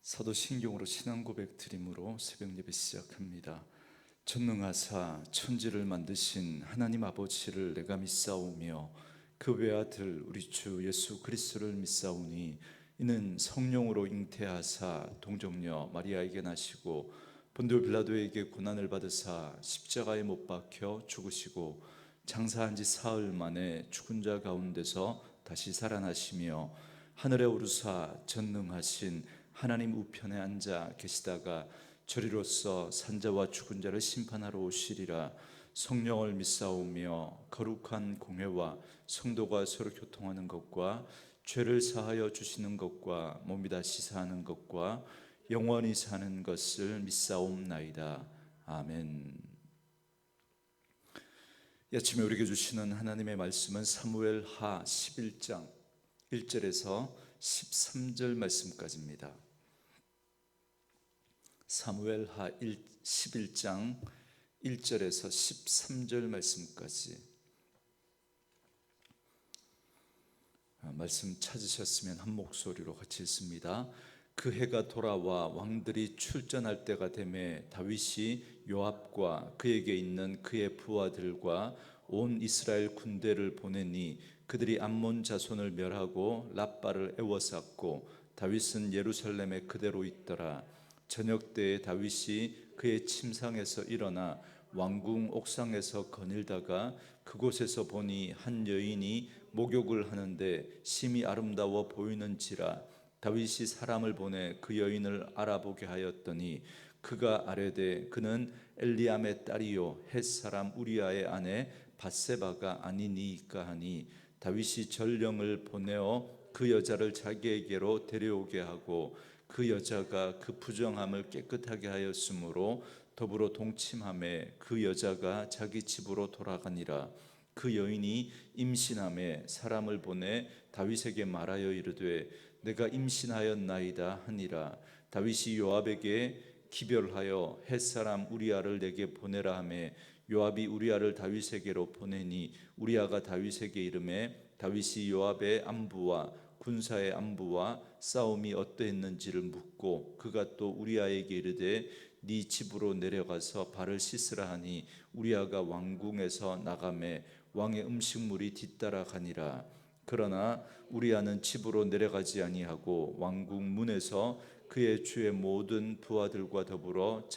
사도신경으로 신앙 고백 드림으로 새벽 예배 시작합니다. 전능하사 천지를 만드신 하나님 아버지를 내가 믿사오며 그 외아들 우리 주 예수 그리스도를 믿사오니 이는 성령으로 잉태하사 동정녀 마리아에게 나시고 본디오 빌라도에게 고난을 받으사 십자가에 못 박혀 죽으시고 장사한 지 사흘 만에 죽은 자 가운데서 다시 살아나시며 하늘에 오르사 전능하신 하나님 우편에 앉아 계시다가 저리로서 산자와 죽은 자를 심판하러 오시리라. 성령을 믿사오며 거룩한 공회와 성도가 서로 교통하는 것과 죄를 사하여 주시는 것과 몸이 다시 사는 것과 영원히 사는 것을 믿사옵나이다. 아멘. 이 아침에 우리에게 주시는 하나님의 말씀은 사무엘하 11장 1절에서 13절 말씀까지입니다. 사무엘하 11장 1절에서 13절 말씀까지. 말씀 찾으셨으면 한 목소리로 같이 읽습니다. 그 해가 돌아와 왕들이 출전할 때가 되매 다윗이 요압과 그에게 있는 그의 부하들과 온 이스라엘 군대를 보내니 그들이 암몬 자손을 멸하고 랍바를 에워쌌고 다윗은 예루살렘에 그대로 있더라. 저녁 때에 다윗이 그의 침상에서 일어나 왕궁 옥상에서 거닐다가 그곳에서 보니 한 여인이 목욕을 하는데 심히 아름다워 보이는지라. 다윗이 사람을 보내 그 여인을 알아보게 하였더니 그가 아뢰되 그는 엘리암의 딸이요 헷 사람 우리아의 아내 밧세바가 아니니이까 하니 다윗이 전령을 보내어 그 여자를 자기에게로 데려오게 하고 그 여자가 그 부정함을 깨끗하게 하였으므로 더불어 동침하매 그 여자가 자기 집으로 돌아가니라. 그 여인이 임신함에 사람을 보내 다윗에게 말하여 이르되 내가 임신하였나이다 하니라. 다윗이 요압에게 기별하여 헷사람 우리아를 내게 보내라 하매 요압이 우리아를 다윗에게로 보내니 우리아가 다윗에게 이르매 다윗이 요압의 안부와 군사의 안부와 싸움이 어떠했는지를 묻고 그가 또 우리아에게 이르되 네 집으로 내려가서 발을 씻으라 하니 우리아가 왕궁에서 나가매 왕의 음식물이 뒤따라 가니라. 그러나 우리아는 집으로 내려가지 아니하고 왕궁 문에서 그의 주의 모든 부하들과 더불어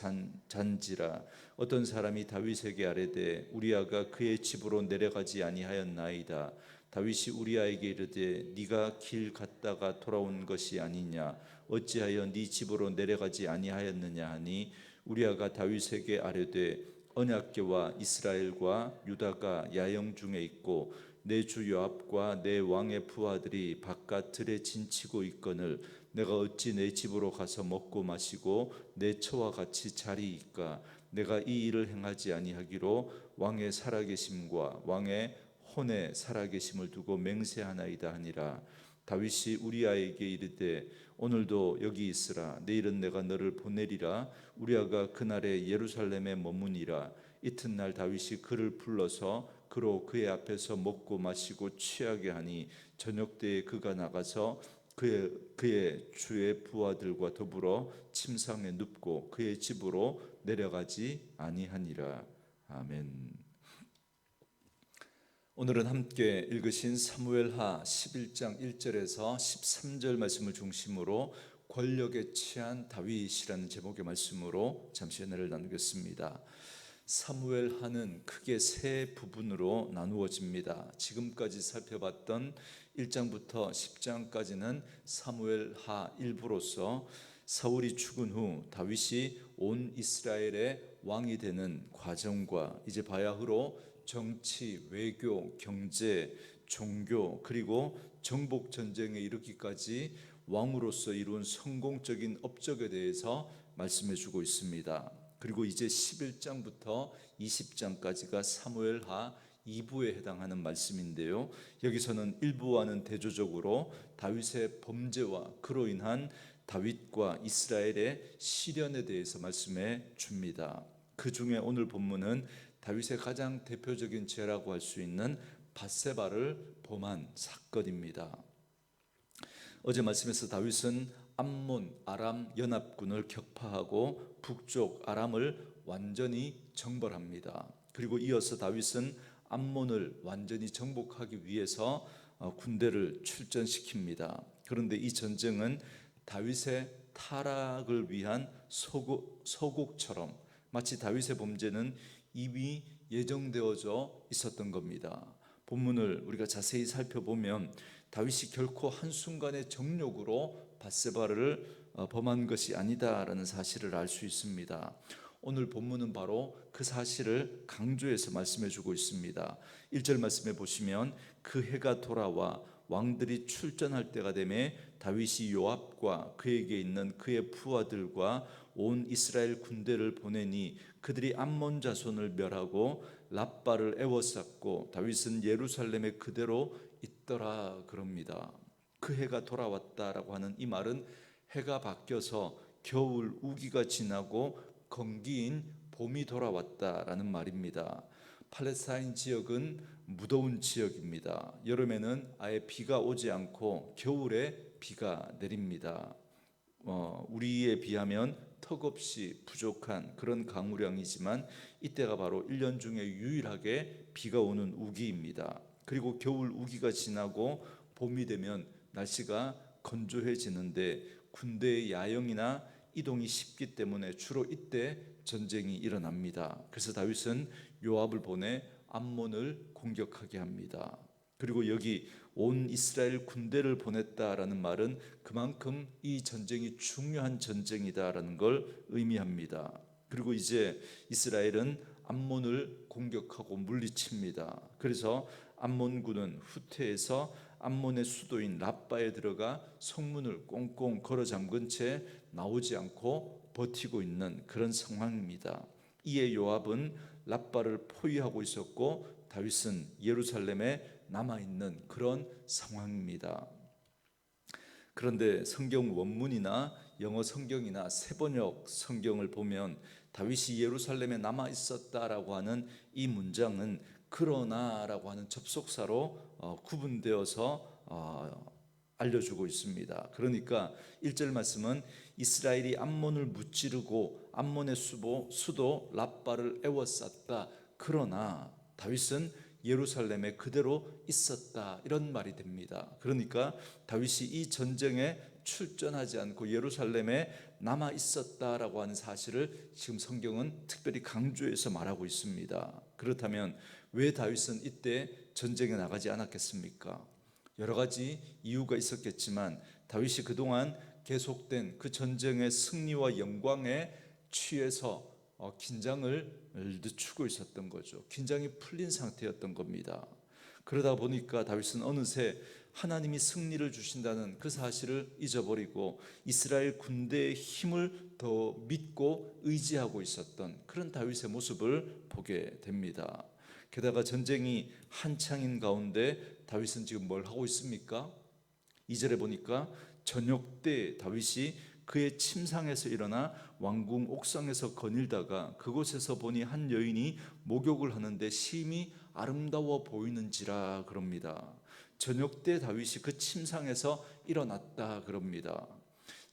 잔지라. 어떤 사람이 다윗에게 아뢰되 우리아가 그의 집으로 내려가지 아니하였나이다. 다윗이 우리아에게 이르되 네가 길 갔다가 돌아온 것이 아니냐 어찌하여 네 집으로 내려가지 아니하였느냐 하니 우리아가 다윗에게 아뢰되 언약궤와 이스라엘과 유다가 야영 중에 있고 내 주 요압과 내 왕의 부하들이 바깥 들에 진치고 있거늘 내가 어찌 내 집으로 가서 먹고 마시고 내 처와 같이 자리이까. 내가 이 일을 행하지 아니하기로 왕의 살아계심과 왕의 혼의 살아계심을 두고 맹세하나이다 하니라. 다윗이 우리아에게 이르되 오늘도 여기 있으라. 내일은 내가 너를 보내리라. 우리아가 그날에 예루살렘에 머무니라. 이튿날 다윗이 그를 불러서 그로 그의 앞에서 먹고 마시고 취하게 하니 저녁 때에 그가 나가서 그의 주의 부하들과 더불어 침상에 눕고 그의 집으로 내려가지 아니하니라. 아멘. 오늘은 함께 읽으신 사무엘하 11장 1절에서 13절 말씀을 중심으로 권력에 취한 다윗이라는 제목의 말씀으로 잠시 은혜를 나누겠습니다. 사무엘하는 크게 세 부분으로 나누어집니다. 지금까지 살펴봤던 1장부터 10장까지는 사무엘하 일부로서 사울이 죽은 후 다윗이 온 이스라엘의 왕이 되는 과정과 이제 바야흐로 정치, 외교, 경제, 종교 그리고 정복 전쟁에 이르기까지 왕으로서 이룬 성공적인 업적에 대해서 말씀해 주고 있습니다. 그리고 이제 11장부터 20장까지가 사무엘하 2부에 해당하는 말씀인데요. 여기서는 1부와는 대조적으로 다윗의 범죄와 그로 인한 다윗과 이스라엘의 시련에 대해서 말씀해 줍니다. 그 중에 오늘 본문은 다윗의 가장 대표적인 죄라고 할 수 있는 밧세바를 범한 사건입니다. 어제 말씀에서 다윗은 암몬 아람 연합군을 격파하고 북쪽 아람을 완전히 정벌합니다. 그리고 이어서 다윗은 암몬을 완전히 정복하기 위해서 군대를 출전시킵니다. 그런데 이 전쟁은 다윗의 타락을 위한 소곡처럼 마치 다윗의 범죄는 이미 예정되어져 있었던 겁니다. 본문을 우리가 자세히 살펴보면 다윗이 결코 한순간의 정욕으로 밧세바를 범한 것이 아니다라는 사실을 알 수 있습니다. 오늘 본문은 바로 그 사실을 강조해서 말씀해 주고 있습니다. 1절 말씀해 보시면 그 해가 돌아와 왕들이 출전할 때가 되매 다윗이 요압과 그에게 있는 그의 부하들과 온 이스라엘 군대를 보내니 그들이 암몬 자손을 멸하고 랍바를 애워쌌고 다윗은 예루살렘에 그대로 있더라 그럽니다. 그 해가 돌아왔다라고 하는 이 말은 해가 바뀌어서 겨울 우기가 지나고 건기인 봄이 돌아왔다라는 말입니다. 팔레스타인 지역은 무더운 지역입니다. 여름에는 아예 비가 오지 않고 겨울에 비가 내립니다. 우리에 비하면 턱없이 부족한 그런 강우량이지만 이때가 바로 1년 중에 유일하게 비가 오는 우기입니다. 그리고 겨울 우기가 지나고 봄이 되면 날씨가 건조해지는데 군대의 야영이나 이동이 쉽기 때문에 주로 이때 전쟁이 일어납니다. 그래서 다윗은 요압을 보내 암몬을 공격하게 합니다. 그리고 여기 온 이스라엘 군대를 보냈다라는 말은 그만큼 이 전쟁이 중요한 전쟁이다라는 걸 의미합니다. 그리고 이제 이스라엘은 암몬을 공격하고 물리칩니다. 그래서 암몬군은 후퇴해서 암몬의 수도인 랍바에 들어가 성문을 꽁꽁 걸어 잠근 채 나오지 않고 버티고 있는 그런 상황입니다. 이에 요압은 랍바를 포위하고 있었고 다윗은 예루살렘에 남아있는 그런 상황입니다. 그런데 성경 원문이나 영어 성경이나 세번역 성경을 보면 다윗이 예루살렘에 남아 있었다라고 하는 이 문장은 그러나라고 하는 접속사로 구분되어서 알려주고 있습니다. 그러니까 1절 말씀은 이스라엘이 암몬을 무찌르고 암몬의 수도 랍바를 애워쌌다. 그러나 다윗은 예루살렘에 그대로 있었다. 이런 말이 됩니다. 그러니까 다윗이 이 전쟁에 출전하지 않고 예루살렘에 남아 있었다라고 하는 사실을 지금 성경은 특별히 강조해서 말하고 있습니다. 그렇다면 왜 다윗은 이때 전쟁에 나가지 않았겠습니까? 여러 가지 이유가 있었겠지만 다윗이 그동안 계속된 그 전쟁의 승리와 영광에 취해서 긴장을 늦추고 있었던 거죠. 긴장이 풀린 상태였던 겁니다. 그러다 보니까 다윗은 어느새 하나님이 승리를 주신다는 그 사실을 잊어버리고 이스라엘 군대의 힘을 더 믿고 의지하고 있었던 그런 다윗의 모습을 보게 됩니다. 게다가 전쟁이 한창인 가운데 다윗은 지금 뭘 하고 있습니까? 2절에 보니까 저녁 때 다윗이 그의 침상에서 일어나 왕궁 옥상에서 거닐다가 그곳에서 보니 한 여인이 목욕을 하는데 심히 아름다워 보이는지라 그럽니다. 저녁 때 다윗이 그 침상에서 일어났다 그럽니다.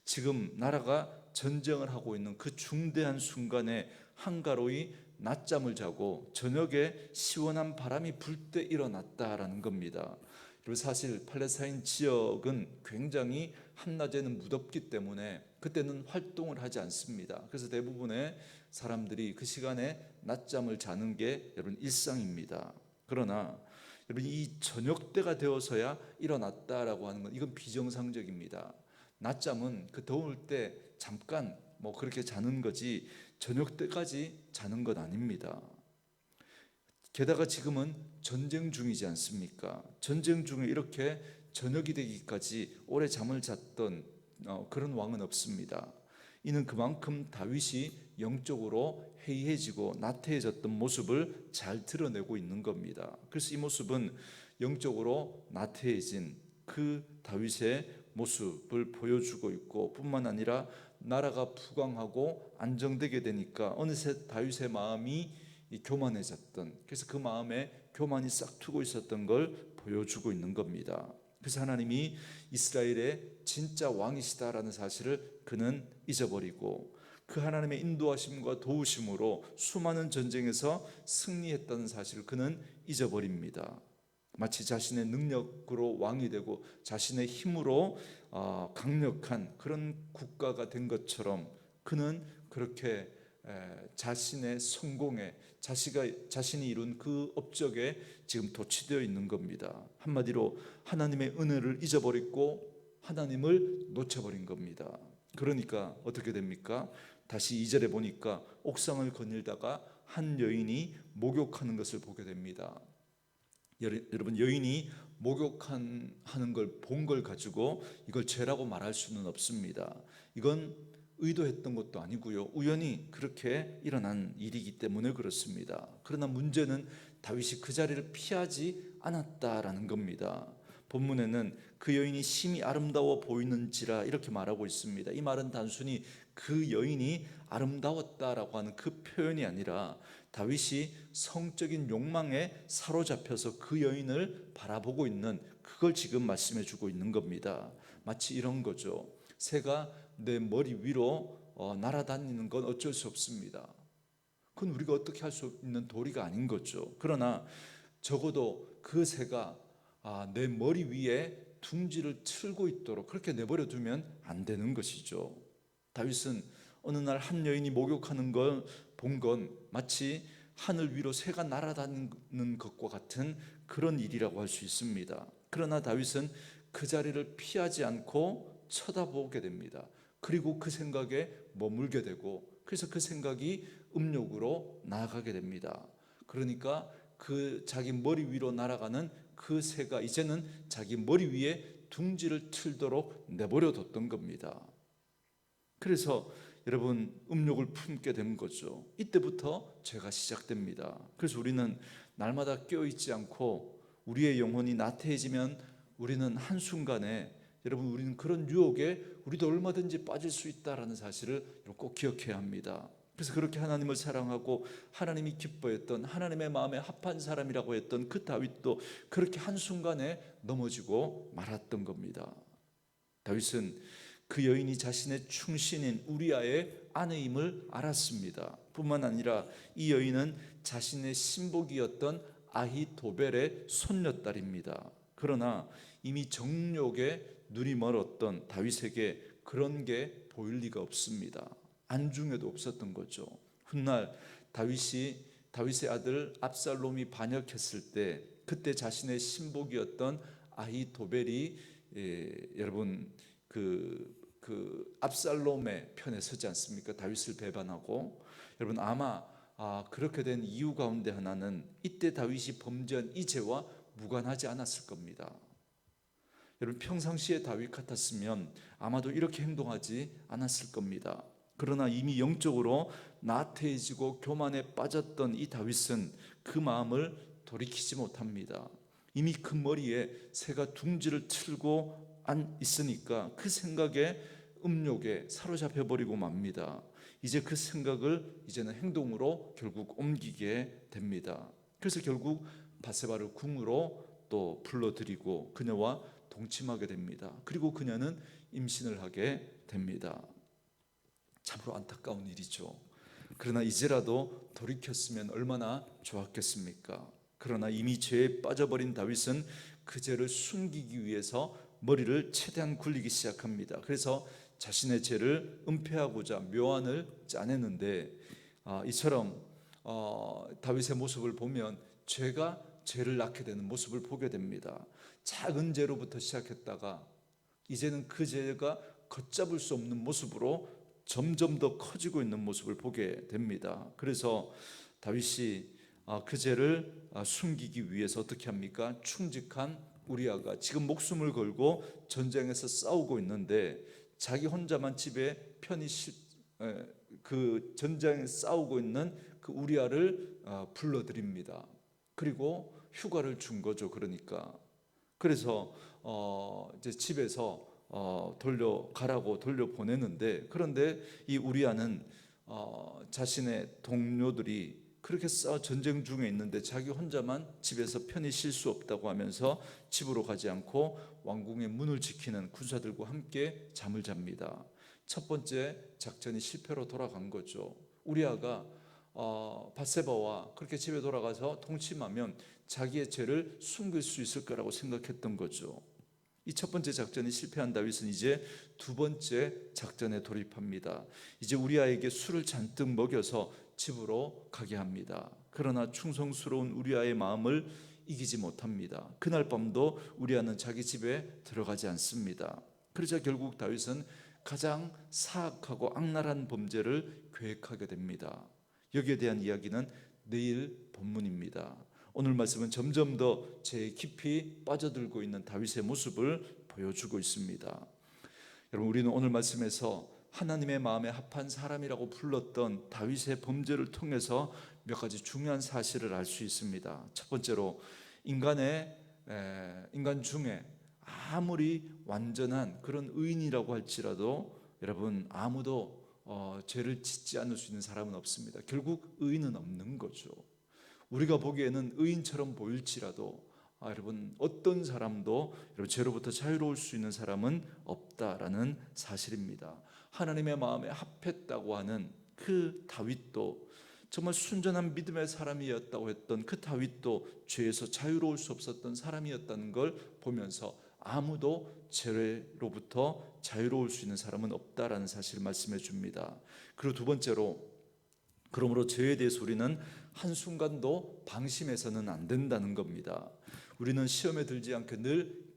지금 나라가 전쟁을 하고 있는 그 중대한 순간에 한가로이 낮잠을 자고 저녁에 시원한 바람이 불 때 일어났다라는 겁니다. 그리고 사실 팔레스타인 지역은 굉장히 한낮에는 무덥기 때문에 그때는 활동을 하지 않습니다. 그래서 대부분의 사람들이 그 시간에 낮잠을 자는 게 여러분 일상입니다. 그러나 여러분 이 저녁 때가 되어서야 일어났다라고 하는 건 이건 비정상적입니다. 낮잠은 그 더울 때 잠깐 그렇게 자는 거지 저녁 때까지 자는 건 아닙니다. 게다가 지금은 전쟁 중이지 않습니까? 전쟁 중에 이렇게 저녁이 되기까지 오래 잠을 잤던 그런 왕은 없습니다. 이는 그만큼 다윗이 영적으로 해이해지고 나태해졌던 모습을 잘 드러내고 있는 겁니다. 그래서 이 모습은 영적으로 나태해진 그 다윗의 모습을 보여주고 있고 뿐만 아니라 나라가 부강하고 안정되게 되니까 어느새 다윗의 마음이 교만해졌던, 그래서 그 마음에 교만이 싹트고 있었던 걸 보여주고 있는 겁니다. 그래서 하나님이 이스라엘의 진짜 왕이시다라는 사실을 그는 잊어버리고 그 하나님의 인도하심과 도우심으로 수많은 전쟁에서 승리했다는 사실을 그는 잊어버립니다. 마치 자신의 능력으로 왕이 되고 자신의 힘으로 강력한 그런 국가가 된 것처럼 그는 그렇게 자신의 성공에 자신이 이룬 그 업적에 지금 도취되어 있는 겁니다. 한마디로 하나님의 은혜를 잊어버렸고 하나님을 놓쳐버린 겁니다. 그러니까 어떻게 됩니까? 다시 2절에 보니까 옥상을 거닐다가 한 여인이 목욕하는 것을 보게 됩니다. 여러분, 여인이 목욕하는 걸 본 걸 가지고 이걸 죄라고 말할 수는 없습니다. 이건 의도했던 것도 아니고요, 우연히 그렇게 일어난 일이기 때문에 그렇습니다. 그러나 문제는 다윗이 그 자리를 피하지 않았다라는 겁니다. 본문에는 그 여인이 심히 아름다워 보이는지라 이렇게 말하고 있습니다. 이 말은 단순히 그 여인이 아름다웠다라고 하는 그 표현이 아니라 다윗이 성적인 욕망에 사로잡혀서 그 여인을 바라보고 있는 그걸 지금 말씀해 주고 있는 겁니다. 마치 이런 거죠. 새가 내 머리 위로 날아다니는 건 어쩔 수 없습니다. 그건 우리가 어떻게 할 수 있는 도리가 아닌 거죠. 그러나 적어도 그 새가 내 머리 위에 둥지를 틀고 있도록 그렇게 내버려 두면 안 되는 것이죠. 다윗은 어느 날 한 여인이 목욕하는 걸 본 건 마치 하늘 위로 새가 날아다니는 것과 같은 그런 일이라고 할 수 있습니다. 그러나 다윗은 그 자리를 피하지 않고 쳐다보게 됩니다. 그리고 그 생각에 머물게 되고, 그래서 그 생각이 음욕으로 나아가게 됩니다. 그러니까 그 자기 머리 위로 날아가는 그 새가 이제는 자기 머리 위에 둥지를 틀도록 내버려 뒀던 겁니다. 그래서 여러분, 음욕을 품게 된 거죠. 이때부터 죄가 시작됩니다. 그래서 우리는 날마다 깨어있지 않고 우리의 영혼이 나태해지면 우리는 한순간에, 여러분, 우리는 그런 유혹에 우리도 얼마든지 빠질 수 있다는 사실을 꼭 기억해야 합니다. 그래서 그렇게 하나님을 사랑하고 하나님이 기뻐했던, 하나님의 마음에 합한 사람이라고 했던 그 다윗도 그렇게 한순간에 넘어지고 말았던 겁니다. 다윗은 그 여인이 자신의 충신인 우리아의 아내임을 알았습니다. 뿐만 아니라 이 여인은 자신의 신복이었던 아히도벨의 손녀딸입니다. 그러나 이미 정욕에 눈이 멀었던 다윗에게 그런 게 보일 리가 없습니다. 안중에도 없었던 거죠. 훗날 다윗의 아들 압살롬이 반역했을 때, 그때 자신의 신복이었던 아히도벨이 여러분 그 압살롬의 편에 서지 않습니까? 다윗을 배반하고. 여러분, 아마 그렇게 된 이유 가운데 하나는 이때 다윗이 범죄한 이 죄와 무관하지 않았을 겁니다. 여러분, 평상시에 다윗 같았으면 아마도 이렇게 행동하지 않았을 겁니다. 그러나 이미 영적으로 나태해지고 교만에 빠졌던 이 다윗은 그 마음을 돌이키지 못합니다. 이미 그 머리에 새가 둥지를 틀고 안 있으니까 그 생각에, 음욕에 사로잡혀 버리고 맙니다. 이제 그 생각을 이제는 행동으로 결국 옮기게 됩니다. 그래서 결국 바세바를 궁으로 또 불러들이고 그녀와 동침하게 됩니다. 그리고 그녀는 임신을 하게 됩니다. 참으로 안타까운 일이죠. 그러나 이제라도 돌이켰으면 얼마나 좋았겠습니까? 그러나 이미 죄에 빠져버린 다윗은 그 죄를 숨기기 위해서 머리를 최대한 굴리기 시작합니다. 그래서 자신의 죄를 은폐하고자 묘안을 짜내는데, 이처럼 다윗의 모습을 보면 죄가 죄를 낳게 되는 모습을 보게 됩니다. 작은 죄로부터 시작했다가 이제는 그 죄가 걷잡을 수 없는 모습으로 점점 더 커지고 있는 모습을 보게 됩니다. 그래서 다윗이 그 죄를 숨기기 위해서 어떻게 합니까? 충직한 우리아가 지금 목숨을 걸고 전쟁에서 싸우고 있는데, 자기 혼자만 집에 편히 그 전쟁에 싸우고 있는 그 우리아를 불러들입니다. 그리고 휴가를 준 거죠. 그래서 이제 집에서 가라고 돌려보내는데, 그런데 이 우리아는 자신의 동료들이 그렇게 싸워 전쟁 중에 있는데 자기 혼자만 집에서 편히 쉴 수 없다고 하면서 집으로 가지 않고 왕궁의 문을 지키는 군사들과 함께 잠을 잡니다. 첫 번째 작전이 실패로 돌아간 거죠. 우리아가 밧세바와 그렇게 집에 돌아가서 통침하면 자기의 죄를 숨길 수 있을 거라고 생각했던 거죠. 이 첫 번째 작전이 실패한 다윗은 이제 두 번째 작전에 돌입합니다. 이제 우리아에게 술을 잔뜩 먹여서 집으로 가게 합니다. 그러나 충성스러운 우리아의 마음을 이기지 못합니다. 그날 밤도 우리아는 자기 집에 들어가지 않습니다. 그러자 결국 다윗은 가장 사악하고 악랄한 범죄를 계획하게 됩니다. 여기에 대한 이야기는 내일 본문입니다. 오늘 말씀은 점점 더 죄에 깊이 빠져들고 있는 다윗의 모습을 보여주고 있습니다. 여러분, 우리는 오늘 말씀에서 하나님의 마음에 합한 사람이라고 불렀던 다윗의 범죄를 통해서 몇 가지 중요한 사실을 알 수 있습니다. 첫 번째로 인간 중에 아무리 완전한 그런 의인이라고 할지라도 여러분, 아무도 죄를 짓지 않을 수 있는 사람은 없습니다. 결국 의인은 없는 거죠. 우리가 보기에는 의인처럼 보일지라도 여러분, 어떤 사람도 여러분, 죄로부터 자유로울 수 있는 사람은 없다라는 사실입니다. 하나님의 마음에 합했다고 하는 그 다윗도, 정말 순전한 믿음의 사람이었다고 했던 그 다윗도 죄에서 자유로울 수 없었던 사람이었다는 걸 보면서 아무도 죄로부터 자유로울 수 있는 사람은 없다라는 사실을 말씀해 줍니다. 그리고 두 번째로, 그러므로 죄에 대해서 우리는 한순간도 방심해서는 안 된다는 겁니다. 우리는 시험에 들지 않게 늘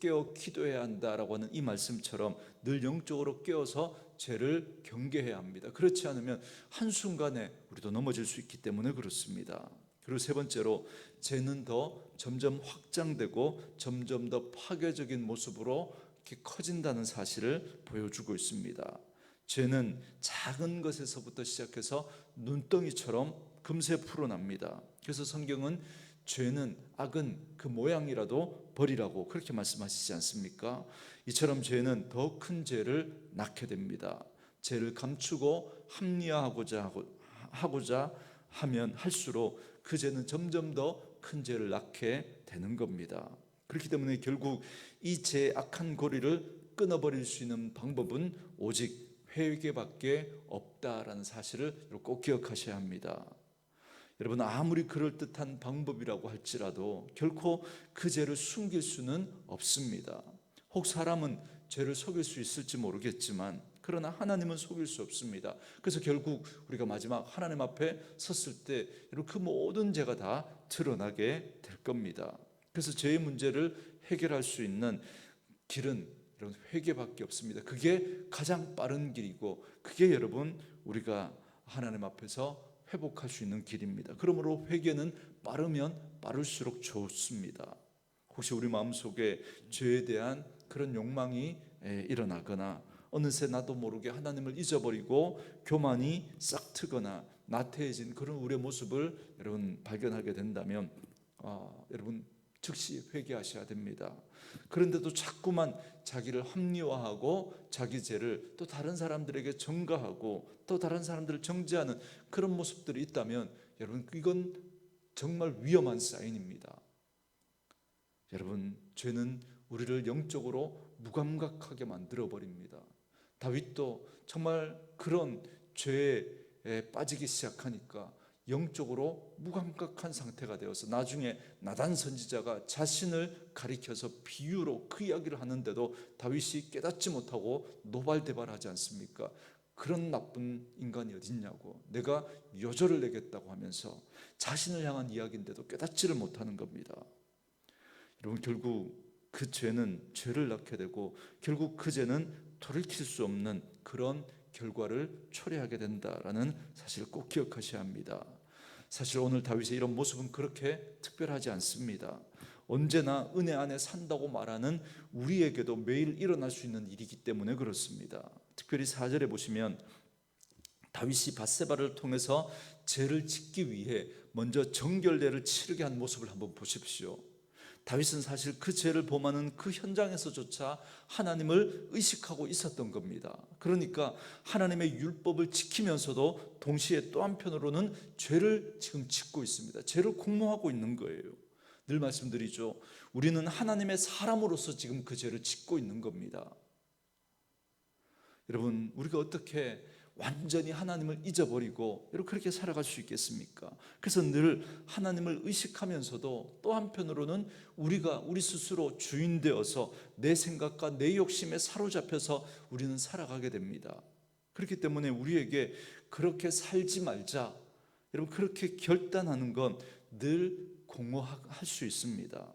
깨어 기도해야 한다라고 하는 이 말씀처럼 늘 영적으로 깨어서 죄를 경계해야 합니다. 그렇지 않으면 한순간에 우리도 넘어질 수 있기 때문에 그렇습니다. 그리고 세 번째로, 죄는 더 점점 확장되고 점점 더 파괴적인 모습으로 이렇게 커진다는 사실을 보여주고 있습니다. 죄는 작은 것에서부터 시작해서 눈덩이처럼 금세 풀어납니다. 그래서 성경은 죄는, 악은 그 모양이라도 버리라고 그렇게 말씀하시지 않습니까? 이처럼 죄는 더 큰 죄를 낳게 됩니다. 죄를 감추고 합리화하고자 하면 할수록 그 죄는 점점 더 큰 죄를 낳게 되는 겁니다. 그렇기 때문에 결국 이 죄의 악한 고리를 끊어버릴 수 있는 방법은 오직 회개밖에 없다라는 사실을 꼭 기억하셔야 합니다. 여러분, 아무리 그럴듯한 방법이라고 할지라도 결코 그 죄를 숨길 수는 없습니다. 혹 사람은 죄를 속일 수 있을지 모르겠지만 그러나 하나님은 속일 수 없습니다. 그래서 결국 우리가 마지막 하나님 앞에 섰을 때 그 모든 죄가 다 드러나게 될 겁니다. 그래서 죄의 문제를 해결할 수 있는 길은 여러분, 회개밖에 없습니다. 그게 가장 빠른 길이고 그게 여러분, 우리가 하나님 앞에서 회복할 수 있는 길입니다. 그러므로 회개는 빠르면 빠를수록 좋습니다. 혹시 우리 마음속에 죄에 대한 그런 욕망이 일어나거나 어느새 나도 모르게 하나님을 잊어버리고 교만이 싹트거나 나태해진 그런 우리의 모습을 여러분 발견하게 된다면 여러분 즉시 회개하셔야 됩니다. 그런데도 자꾸만 자기를 합리화하고 자기 죄를 또 다른 사람들에게 전가하고 또 다른 사람들을 정죄하는 그런 모습들이 있다면 여러분, 이건 정말 위험한 사인입니다. 여러분, 죄는 우리를 영적으로 무감각하게 만들어버립니다. 다윗도 정말 그런 죄에 빠지기 시작하니까 영적으로 무감각한 상태가 되어서 나중에 나단 선지자가 자신을 가리켜서 비유로 그 이야기를 하는데도 다윗이 깨닫지 못하고 노발대발하지 않습니까? 그런 나쁜 인간이 어딨냐고, 내가 요절을 내겠다고 하면서 자신을 향한 이야기인데도 깨닫지를 못하는 겁니다. 여러분, 결국 그 죄는 죄를 낳게 되고 결국 그 죄는 돌이킬 수 없는 그런 결과를 초래하게 된다라는 사실을 꼭 기억하셔야 합니다. 사실 오늘 다윗의 이런 모습은 그렇게 특별하지 않습니다. 언제나 은혜 안에 산다고 말하는 우리에게도 매일 일어날 수 있는 일이기 때문에 그렇습니다. 특별히 4절에 보시면 다윗이 밧세바를 통해서 죄를 짓기 위해 먼저 정결례를 치르게 한 모습을 한번 보십시오. 다윗은 사실 그 죄를 범하는 그 현장에서조차 하나님을 의식하고 있었던 겁니다. 그러니까 하나님의 율법을 지키면서도 동시에 또 한편으로는 죄를 지금 짓고 있습니다. 죄를 공모하고 있는 거예요. 늘 말씀드리죠. 우리는 하나님의 사람으로서 지금 그 죄를 짓고 있는 겁니다. 여러분, 우리가 어떻게 완전히 하나님을 잊어버리고 여러분 그렇게 살아갈 수 있겠습니까? 그래서 늘 하나님을 의식하면서도 또 한편으로는 우리가 우리 스스로 주인 되어서 내 생각과 내 욕심에 사로잡혀서 우리는 살아가게 됩니다. 그렇기 때문에 우리에게 그렇게 살지 말자, 여러분 그렇게 결단하는 건 늘 공허할 수 있습니다.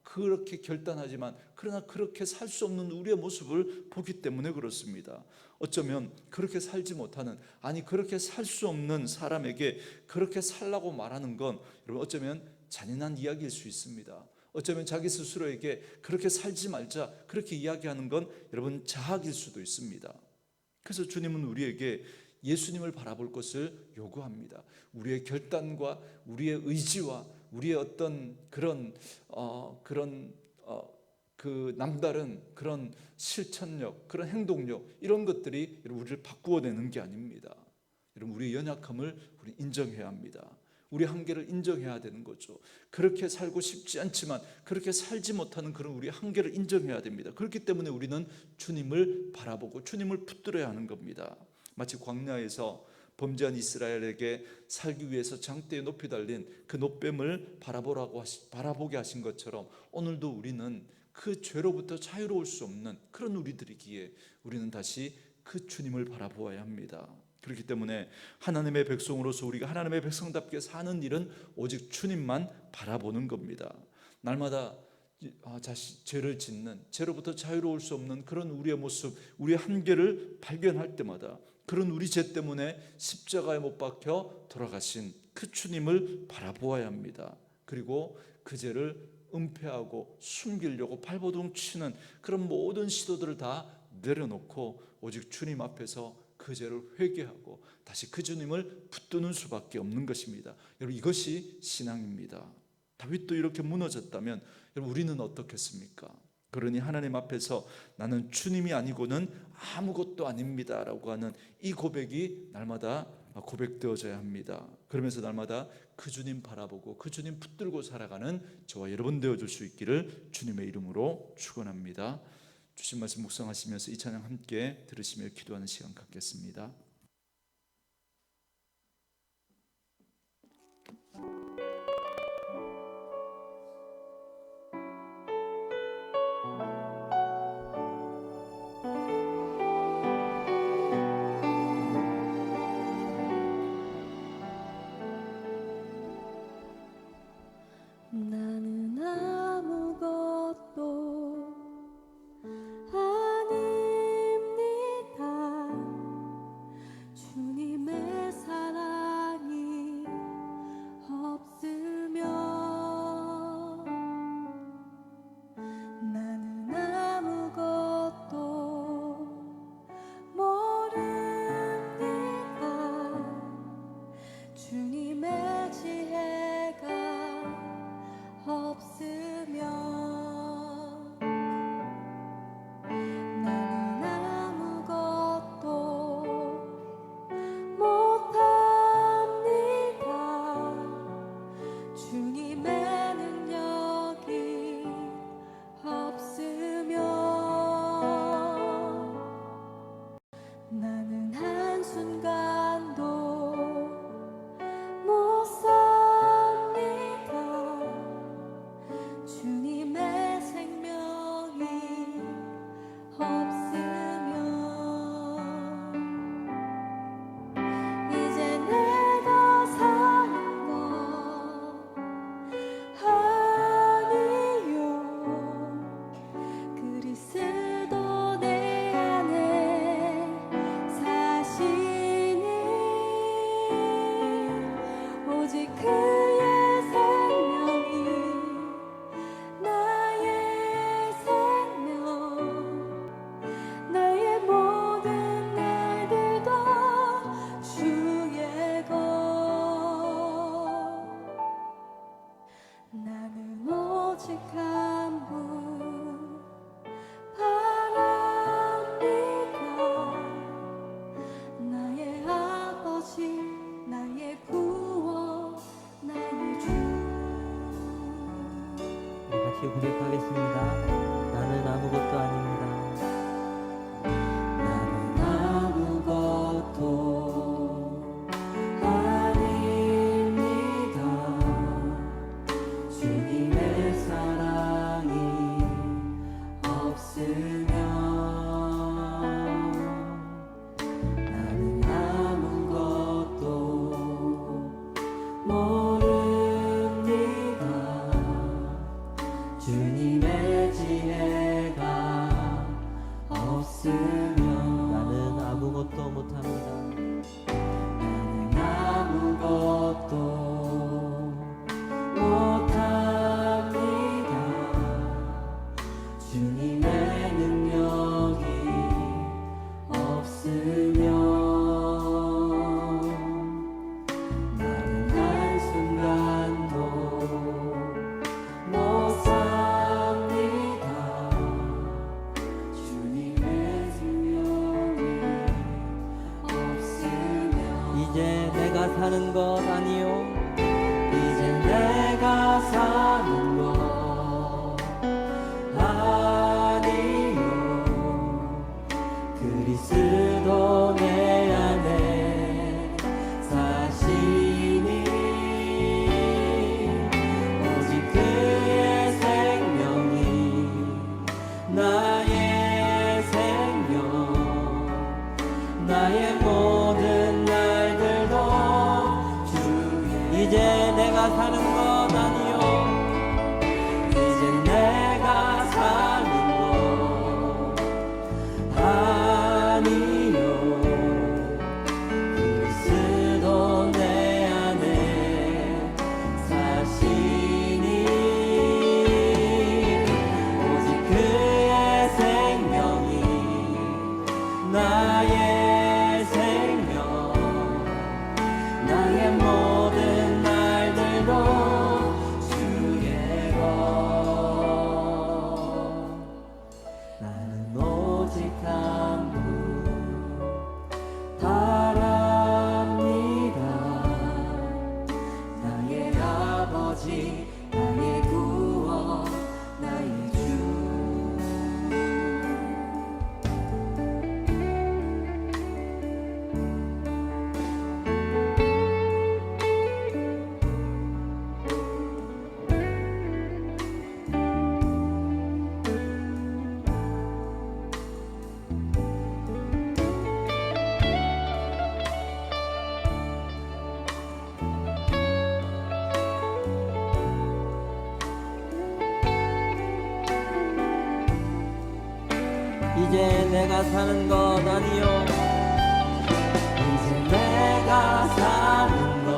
그렇게 결단하지만 그러나 그렇게 살 수 없는 우리의 모습을 보기 때문에 그렇습니다. 어쩌면 그렇게 살지 못하는, 아니 그렇게 살 수 없는 사람에게 그렇게 살라고 말하는 건 여러분 어쩌면 잔인한 이야기일 수 있습니다. 어쩌면 자기 스스로에게 그렇게 살지 말자 그렇게 이야기하는 건 여러분 자학일 수도 있습니다. 그래서 주님은 우리에게 예수님을 바라볼 것을 요구합니다. 우리의 결단과 우리의 의지와 우리의 어떤 그 남다른 그런 실천력, 그런 행동력, 이런 것들이 우리를 바꾸어내는 게 아닙니다. 여러분, 우리의 연약함을 우리 인정해야 합니다. 우리 한계를 인정해야 되는 거죠. 그렇게 살고 싶지 않지만 그렇게 살지 못하는 그런 우리 한계를 인정해야 됩니다. 그렇기 때문에 우리는 주님을 바라보고 주님을 붙들어야 하는 겁니다. 마치 광야에서 범죄한 이스라엘에게 살기 위해서 장대에 높이 달린 그 놋뱀을 바라보게 하신 것처럼 오늘도 우리는 그 죄로부터 자유로울 수 없는 그런 우리들이기에 우리는 다시 그 주님을 바라보아야 합니다. 그렇기 때문에 하나님의 백성으로서 우리가 하나님의 백성답게 사는 일은 오직 주님만 바라보는 겁니다. 날마다 죄를 짓는, 죄로부터 자유로울 수 없는 그런 우리의 모습, 우리의 한계를 발견할 때마다 그런 우리 죄 때문에 십자가에 못 박혀 돌아가신 그 주님을 바라보아야 합니다. 그리고 그 죄를 은폐하고 숨기려고 발버둥 치는 그런 모든 시도들을 다 내려놓고 오직 주님 앞에서 그 죄를 회개하고 다시 그 주님을 붙드는 수밖에 없는 것입니다. 여러분, 이것이 신앙입니다. 다윗도 이렇게 무너졌다면 여러분 우리는 어떻겠습니까? 그러니 하나님 앞에서 나는 주님이 아니고는 아무것도 아닙니다 라고 하는 이 고백이 날마다 고백되어져야 합니다. 그러면서 날마다 그 주님 바라보고 그 주님 붙들고 살아가는 저와 여러분 되어줄 수 있기를 주님의 이름으로 축원합니다. 주신 말씀 묵상하시면서 이 찬양 함께 들으시며 기도하는 시간 갖겠습니다. 나는 아무것도 아닙니다. 오직 한 분 바랍니다. 나의 아버지, 나의 구원, 나의 주. 우리 같이 고백하겠습니다. 나는 아무것도 아닙니다. 나는 아무것도 아닙니다. 주님의 사랑이 없으면 나는 아무것도 모릅니다. 주님의 지혜가 없으면 나는 아무것도 못합니다. 나는 아무것도 못합니다. 주님의 능력이 없으면 나는 한순간도 못 삽니다. 주님의 능력이 없으면 이제 내가 사는 것 아니요. 이제 내가 사는 것 아니요. 그리스도 내 안에 사시니 오직 그의 생명이 나의 생명, 나의 모든 날들도 주의 이제 내가 사는 것 아니요. 이제 내가 사는 것 아니요. 그리스도 내 안에 사시니 오직 그의 생명이 나의 생명, 나의 모든 날들도 주의 것. 나는 오직 한 분 바랍니다. 나의 아버지, 나의 구원, 나의 주. 이제 내가 사는 것 아니요. 이제 내가 사는 것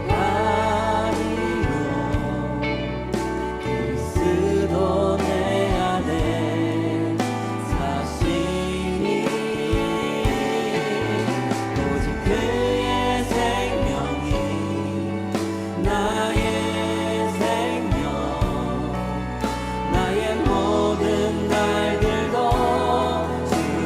아니요. 그리스도 내 안에 사시니 오직 그의 생명이 나의 생명, 나의 모든 날들도 주의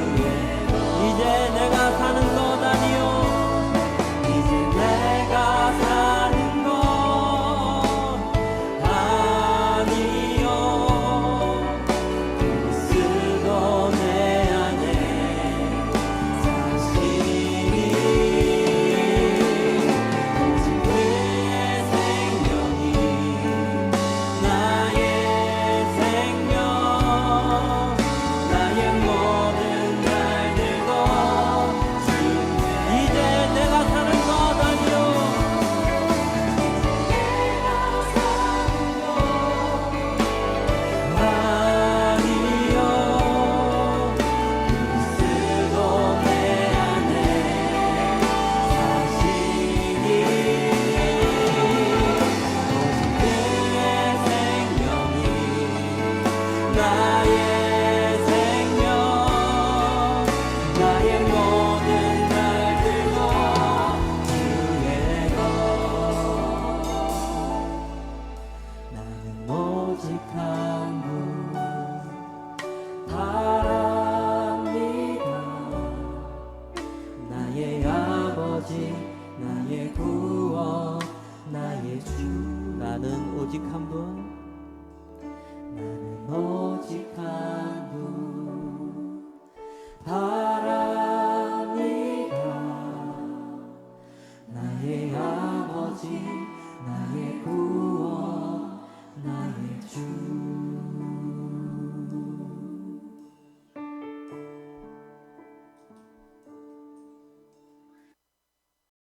오직 한 분, 나는 오직 한 분 바랍니다. 나의 아버지, 나의 구원, 나의 주